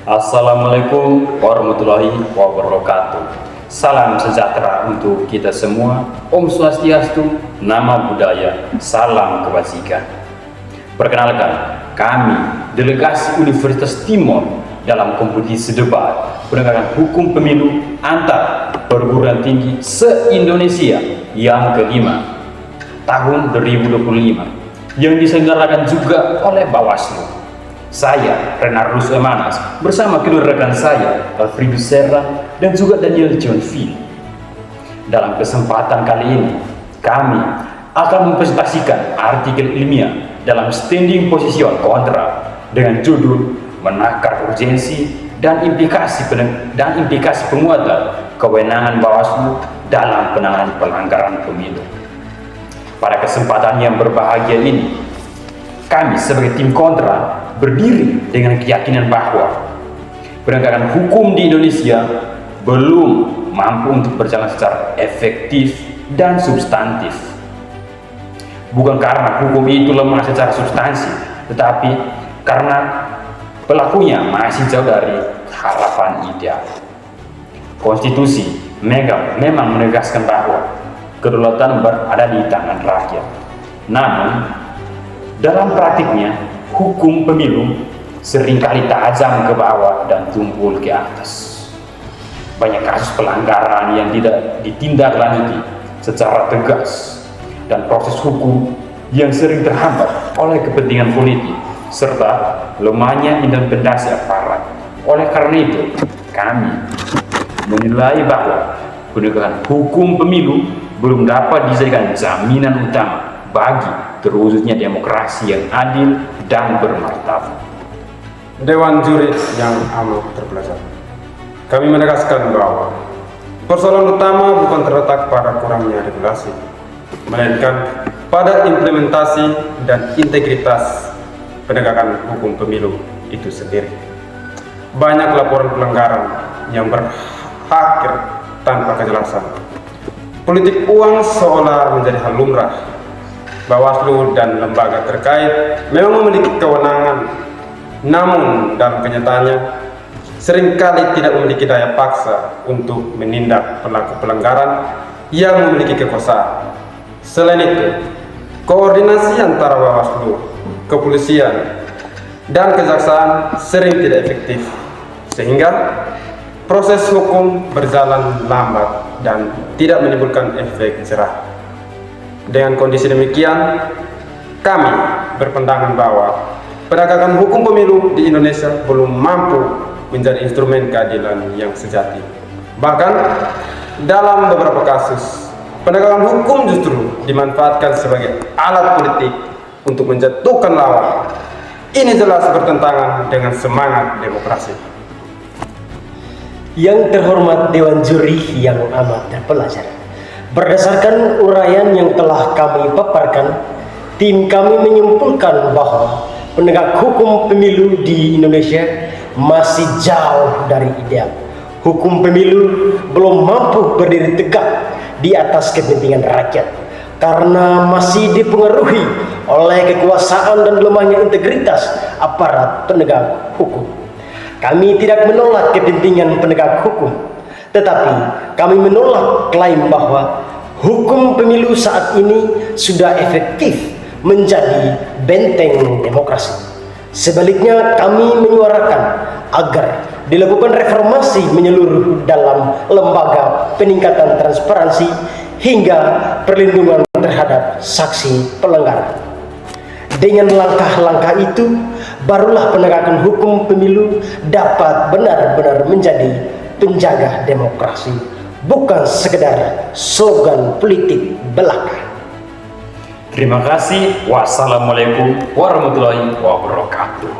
Assalamualaikum warahmatullahi wabarakatuh. Salam sejahtera untuk kita semua. Om Swastiastu, Nama Budaya, Salam Kebajikan. Perkenalkan, kami delegasi Universitas Timor dalam kompetisi debat penegakan hukum pemilu antar perguruan tinggi se-Indonesia yang kelima tahun 2025 yang diselenggarakan juga oleh Bawaslu. Saya, Renardus Emanas, bersama kedua rekan saya, Alfredus Serra dan juga Daniel John Phil. Dalam kesempatan kali ini, kami akan mempresentasikan artikel ilmiah dalam standing position kontra dengan judul Menakar Urgensi dan implikasi penguatan kewenangan Bawaslu dalam penanganan pelanggaran pemilu. Pada kesempatan yang berbahagia ini, kami sebagai tim kontra berdiri dengan keyakinan bahwa penegakan hukum di Indonesia belum mampu untuk berjalan secara efektif dan substantif. Bukan karena hukum itu lemah secara substansi, tetapi karena pelakunya masih jauh dari harapan ideal. Konstitusi memang menegaskan bahwa kedaulatan berada di tangan rakyat. Namun, dalam praktiknya, hukum pemilu seringkali tajam ke bawah dan tumpul ke atas. Banyak kasus pelanggaran yang tidak ditindaklanjuti secara tegas dan proses hukum yang sering terhambat oleh kepentingan politik serta lemahnya independensi aparat. Oleh karena itu, kami menilai bahwa penegakan hukum pemilu belum dapat dijadikan jaminan utama bagi terwujudnya demokrasi yang adil dan bermartabat. Dewan juri yang amat terpelajar, kami menegaskan bahwa persoalan utama bukan terletak pada kurangnya regulasi, melainkan pada implementasi dan integritas penegakan hukum pemilu itu sendiri. Banyak laporan pelanggaran yang berakhir tanpa kejelasan. Politik uang seolah menjadi hal lumrah. Bawaslu dan lembaga terkait memang memiliki kewenangan, namun dalam kenyataannya seringkali tidak memiliki daya paksa untuk menindak pelaku pelanggaran yang memiliki kekuasaan. Selain itu, koordinasi antara Bawaslu, kepolisian, dan kejaksaan sering tidak efektif, sehingga proses hukum berjalan lambat dan tidak menimbulkan efek jerah. Dengan kondisi demikian, kami berpandangan bahwa penegakan hukum pemilu di Indonesia belum mampu menjadi instrumen keadilan yang sejati. Bahkan, dalam beberapa kasus, penegakan hukum justru dimanfaatkan sebagai alat politik untuk menjatuhkan lawan. Ini jelas bertentangan dengan semangat demokrasi. Yang terhormat Dewan Juri yang amat terpelajar, berdasarkan uraian yang telah kami paparkan, tim kami menyimpulkan bahwa penegak hukum pemilu di Indonesia masih jauh dari ideal. Hukum pemilu belum mampu berdiri tegak di atas kepentingan rakyat karena masih dipengaruhi oleh kekuasaan dan lemahnya integritas aparat penegak hukum. Kami tidak menolak kepentingan penegak hukum, tetapi kami menolak klaim bahwa hukum pemilu saat ini sudah efektif menjadi benteng demokrasi. Sebaliknya, kami menyuarakan agar dilakukan reformasi menyeluruh dalam lembaga peningkatan transparansi hingga perlindungan terhadap saksi pelanggaran. Dengan langkah-langkah itu, barulah penegakan hukum pemilu dapat benar-benar menjadi penjaga demokrasi, bukan sekedar slogan politik belaka. Terima kasih. Wassalamualaikum warahmatullahi wabarakatuh.